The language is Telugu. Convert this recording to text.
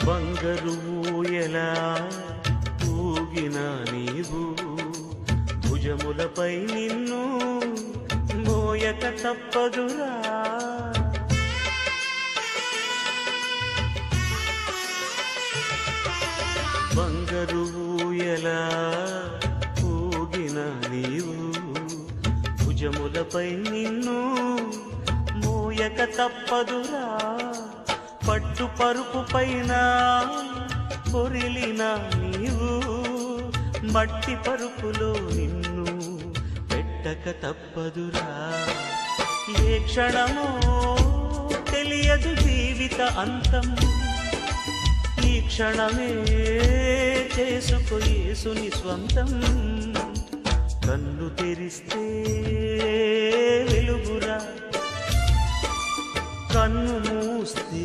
బంగారు ఊయలా ఊగిన నీవు భుజములపై నిన్ను మోయక తప్పదురా. బంగారు ఊయలా ఊగిన నీవు భుజములపై నిన్ను మోయక తప్పదురా. పట్టు పరుపు పైన పొరిలిన నీవు మట్టి పరుపులో నిన్ను పెట్టక తప్పదురా. ఏ క్షణమో తెలియదు జీవిత అంతం, ఈ క్షణమే చేసుకో యేసుని స్వంతం. కన్ను తెరిస్తే వెలుగురా, కన్ను మూస్తే